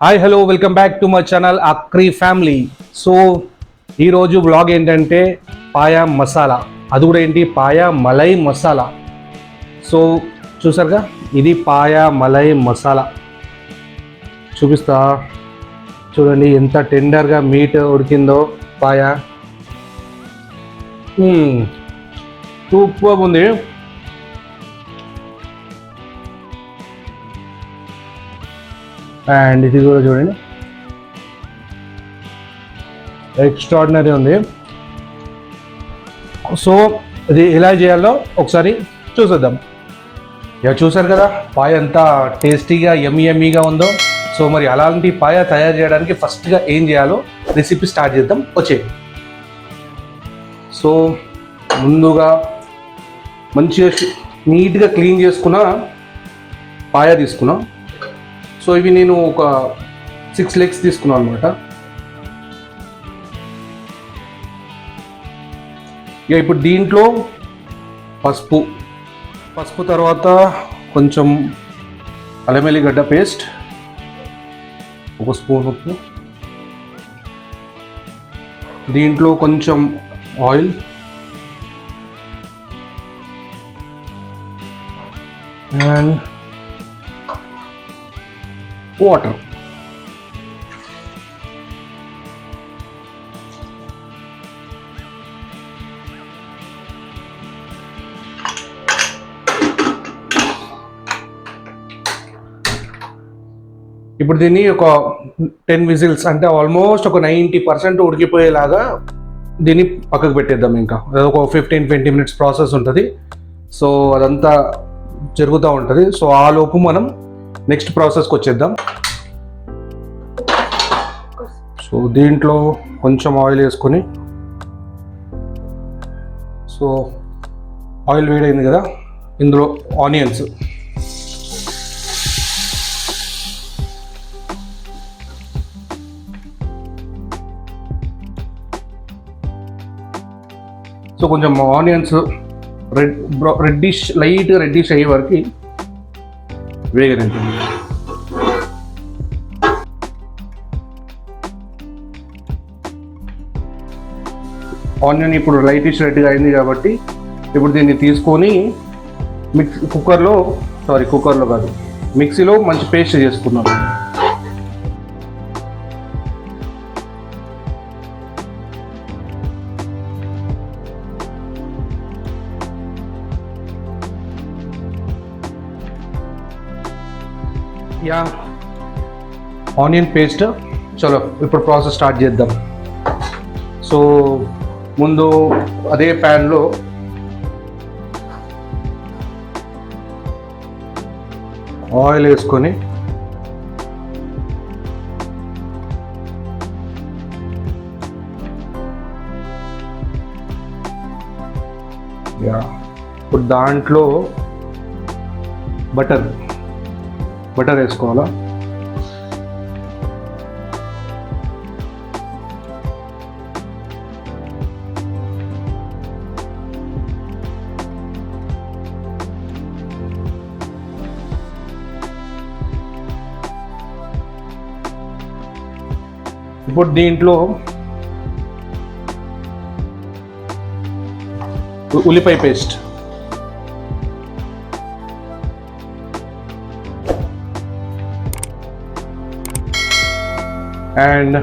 Hi hello welcome back to my channel అక్రీ family. So ఈరోజు vlog ఏంటంటే పాయా మసాలా, అది కూడా ఏంటి పాయా మలై మసాలా. సో చూసారుగా, ఇది పాయా మలై మసాలా. చూపిస్తా చూడండి ఎంత టెండర్గా మీట్ ఉడికిందో పాయా. సూపర్ ఉంది. అండ్ ఇది కూడా చూడండి, ఎక్స్ట్రాడినరీ ఉంది. సో ఇది ఎలా చేయాలో ఒకసారి చూసేద్దాం. ఇక చూసారు కదా పాయ ఎంత టేస్టీగా యమ్మీగా ఉందో. సో మరి అలాంటి పాయ తయారు చేయడానికి ఫస్ట్గా ఏం చేయాలో రెసిపీ స్టార్ట్ చేద్దాం వచ్చే. సో ముందుగా మంచిగా నీట్గా క్లీన్ చేసుకున్న పాయ తీసుకున్నాం. సో ఇవి నేను ఒక 6 లెగ్స్ తీసుకున్నాను అనమాట. ఇక ఇప్పుడు దీంట్లో పసుపు తర్వాత కొంచెం అల్లం వెల్లిగడ్డ పేస్ట్, ఒక స్పూన్ ఉప్పు, దీంట్లో కొంచెం ఆయిల్ అండ్ వాటర్. ఇప్పుడు దీన్ని ఒక 10 విజిల్స్ అంటే ఆల్మోస్ట్ ఒక 90% ఉడికిపోయేలాగా దీన్ని పక్కకు పెట్టేద్దాం. ఇంకా ఒక 15-20 మినిట్స్ ప్రాసెస్ ఉంటుంది. సో అదంతా జరుగుతూ ఉంటుంది. సో ఆ లోపు మనం నెక్స్ట్ ప్రాసెస్కి వచ్చేద్దాం. సో దీంట్లో కొంచెం ఆయిల్ వేసుకొని, సో ఆయిల్ వేడైంది కదా, ఇందులో ఆనియన్స్, సో కొంచెం ఆనియన్స్ లైట్గా రెడ్డిష్ అయ్యే వరకు వేగనించండి. ఆనియన్ ఇప్పుడు లైటిష్ రెడ్గా అయింది కాబట్టి ఇప్పుడు దీన్ని తీసుకొని కుక్కర్లో కాదు, మిక్సీలో మంచి పేస్ట్ చేసుకున్నాం. Yeah onion paste. చలో ఇప్పుడు ప్రాసెస్ స్టార్ట్ చేద్దాం. సో ముందు అదే ప్యాన్లో ఆయిల్ వేసుకొని ఇప్పుడు దాంట్లో బటర్ వేసుకోవాలా. ఇప్పుడు దీంట్లో ఉల్లిపాయ పేస్ట్, అండ్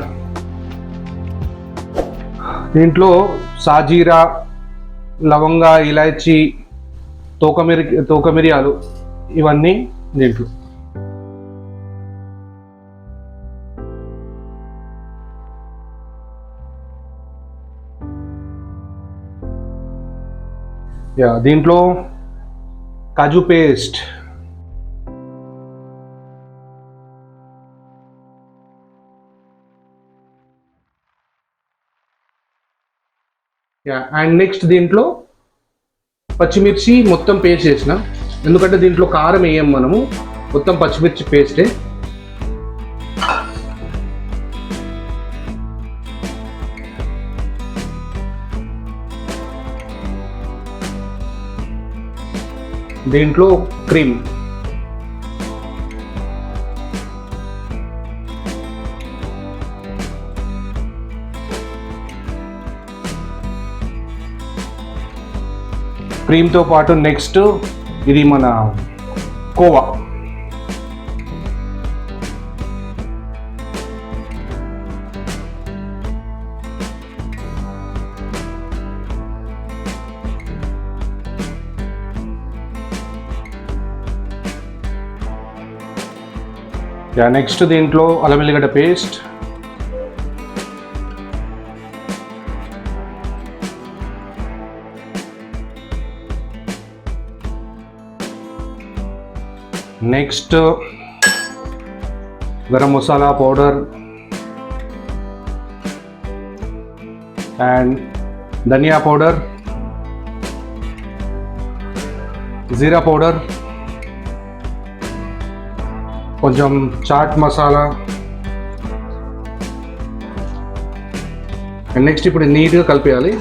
దీంట్లో సాజీరా, లవంగా, ఇలాచీ, తోకమిరియాలు ఇవన్నీ దీంట్లో. దీంట్లో కాజు పేస్ట్, అండ్ నెక్స్ట్ దీంట్లో పచ్చిమిర్చి మొత్తం పేస్ట్ చేసిన, ఎందుకంటే దీంట్లో కారం వేయం మనము, మొత్తం పచ్చిమిర్చి పేస్టే. దీంట్లో క్రీమ్, క్రీమ్తో పాటు నెక్స్ట్ ఇది మన కోవా. నెక్స్ట్ దీంట్లో అల్లం వెల్లిగడ్డ paste, next garam masala powder and dhania powder, jeera powder, కొంచెం చాట్ మసాలా. అండ్ నెక్స్ట్ ఇప్పుడు నీట్గా కలిపేయాలి.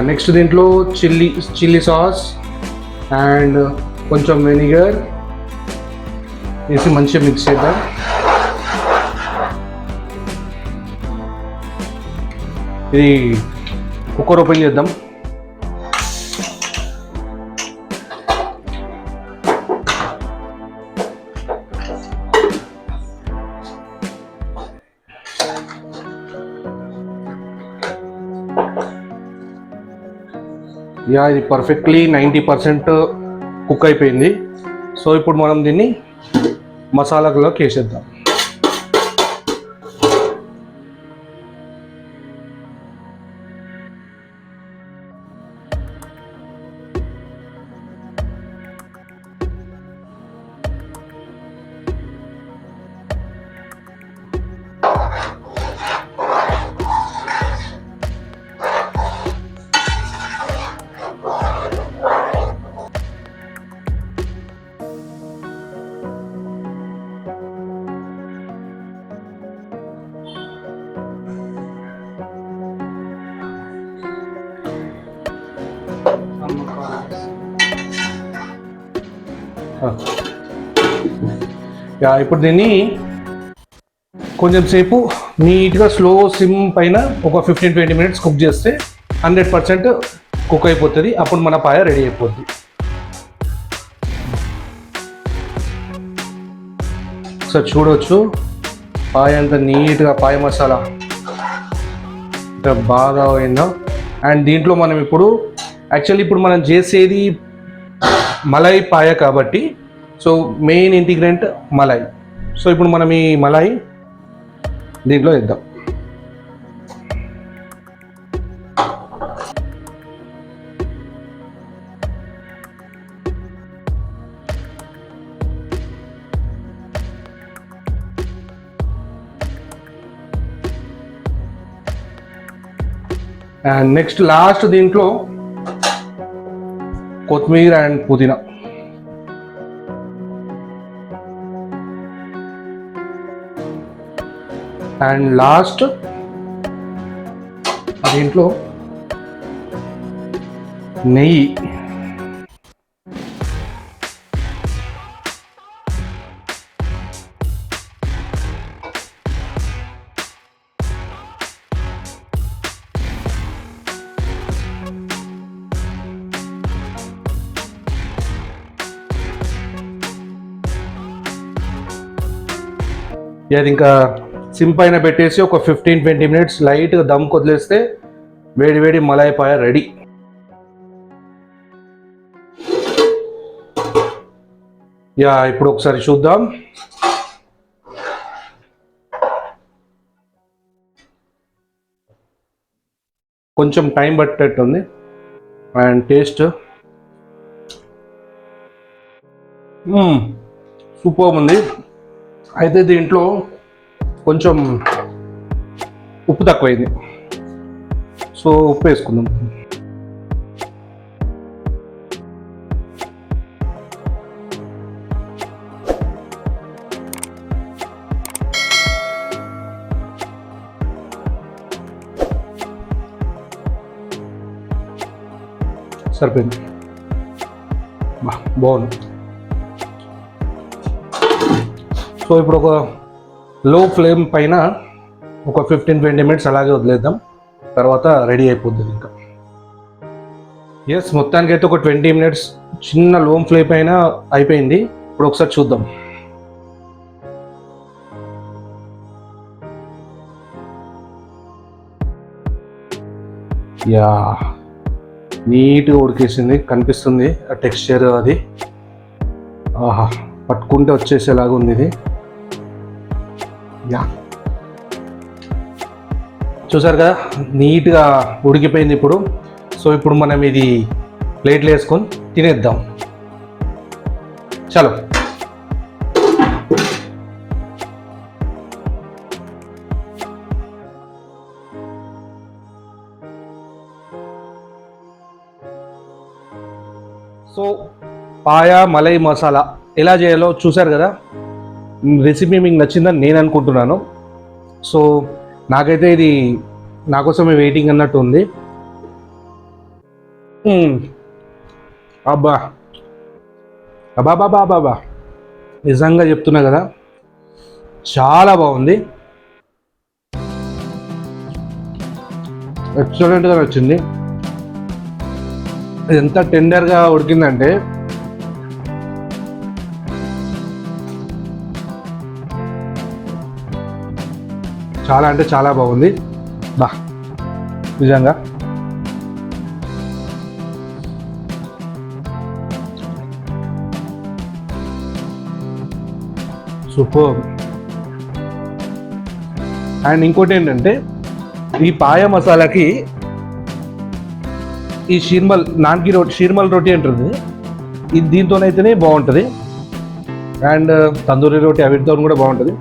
నెక్స్ట్ దీంట్లో చిల్లీ సాస్ అండ్ కొంచెం వెనిగర్ వేసి మంచిగా మిక్స్ చేద్దాం. ఇది కుక్కర్ ఓపెన్ చేద్దాం. ఇది పర్ఫెక్ట్లీ 90% కుక్ అయిపోయింది. సో ఇప్పుడు మనం దీన్ని మసాలాలోకి వేసేద్దాం. ఇప్పుడు దీన్ని కొంచెం సేపు నీట్గా స్లో సిమ్ పైన ఒక 15-20 మినిట్స్ కుక్ చేస్తే 100% కుక్ అయిపోతుంది. అప్పుడు మన పాయ రెడీ అయిపోద్ది. సో చూడవచ్చు పాయ అంత నీట్గా పాయ మసాలా ఇంకా బాగా అయిందో. అండ్ దీంట్లో మనం ఇప్పుడు మనం చేసేది మలై పాయ కాబట్టి సో మెయిన్ ఇంటిగ్రెంట్ మలై. సో ఇప్పుడు మనం ఈ మలై దీంట్లో వేద్దాం. అండ్ నెక్స్ట్ లాస్ట్ దీంట్లో కొత్తిమీర అండ్ పుదీనా. అండ్ లాస్ట్ దీంట్లో నెయ్యి. అది ఇంకా సిమ్ పైన పెట్టేసి ఒక 15-20 మినిట్స్ లైట్గా దమ్ వదిలేస్తే వేడి వేడి మలై పాయ రెడీ. ఇప్పుడు ఒకసారి చూద్దాం. కొంచెం టైం పట్టేట్టుంది. అండ్ టేస్ట్ సూపర్ ఉంది. అయితే దీంట్లో కొంచెం ఉప్పు తక్కువైంది. సో ఉప్పు వేసుకుందాం. సరిపోయింది. బాగుంది. సో ఇప్పుడు ఒక లో ఫ్లేమ్ పైన ఒక 15-20 మినిట్స్ అలాగే వదిలేద్దాం, తర్వాత రెడీ అయిపోద్ది ఇంకా. ఎస్, మొత్తానికి అయితే ఒక 20 మినిట్స్ చిన్న లోమ్ ఫ్లేమ్ పైన అయిపోయింది. ఇప్పుడు ఒకసారి చూద్దాం. యా, నీట్గా ఉడికేసింది, కనిపిస్తుంది ఆ టెక్స్చర్ అది. ఆహా, పట్టుకుంటే వచ్చేసేలాగా ఉంది ఇది. యా, చూసారు కదా నీట్గా ఉడికిపోయింది ఇప్పుడు. సో ఇప్పుడు మనం ఇది ప్లేట్లు వేసుకొని తినేద్దాం. చలో. సో పాయా మలై మసాలా ఎలా చేయాలో చూసారు కదా. రెసిపీ మీకు నచ్చిందని నేను అనుకుంటున్నాను. సో నాకైతే ఇది నా కోసమే వెయిటింగ్ అన్నట్టు ఉంది. అబ్బా అబ్బా బాబా బాబా, నిజంగా చెప్తున్నా కదా, చాలా బాగుంది, ఎక్సలెంట్గా నచ్చింది. ఎంత టెండర్గా ఉడికిందంటే చాలా అంటే చాలా బాగుంది. బా, నిజంగా సూపర్. అండ్ ఇంకోటి ఏంటంటే ఈ పాయ మసాలాకి ఈ నాన్కి రోటీ, షీర్మల్ రోటీ అంటుంది, ఇది దీంతోనైతేనే బాగుంటుంది. అండ్ తందూరి రోటీ అవిటితో కూడా బాగుంటుంది.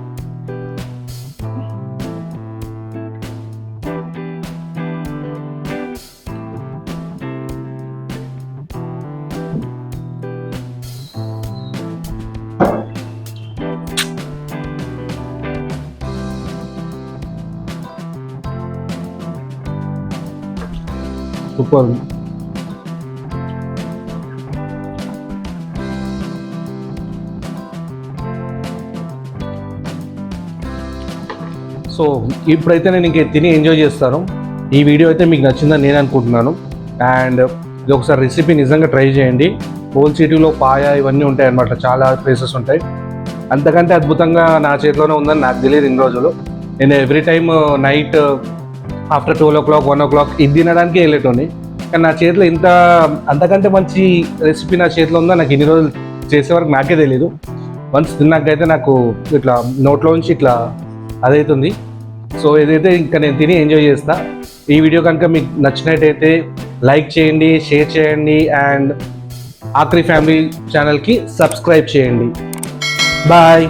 సూపర్. సో ఇప్పుడైతే నేను ఇంక తిని ఎంజాయ్ చేస్తాను. ఈ వీడియో అయితే మీకు నచ్చిందని నేను అనుకుంటున్నాను. అండ్ ఇది ఒకసారి రెసిపీ నిజంగా ట్రై చేయండి. ఓల్డ్ సిటీలో పాయా ఇవన్నీ ఉంటాయి అన్నమాట, చాలా ప్లేసెస్ ఉంటాయి. అంతకంటే అద్భుతంగా నా చేతిలోనే ఉందని నాకు తెలియదు ఇన్ని రోజులు. నేను every time night after 12 o'clock 1 o'clock ఇది తినడానికి వెళ్ళేటోని. కానీ నా చేతిలో ఇంత అంతకంటే మంచి రెసిపీ నా చేతిలో ఉందో నాకు ఇన్ని రోజులు చేసే వరకు నాకే తెలీదు. వన్స్ తిన్నాకైతే నాకు ఇట్లా నోట్లో నుంచి ఇట్లా అదైతుంది. సో ఏదైతే ఇంకా నేను తిని ఎంజాయ్ చేస్తా. ఈ వీడియో కనుక మీకు నచ్చినట్టయితే లైక్ చేయండి, షేర్ చేయండి, అండ్ ఆక్రి ఫ్యామిలీ ఛానల్కి సబ్స్క్రైబ్ చేయండి. బాయ్.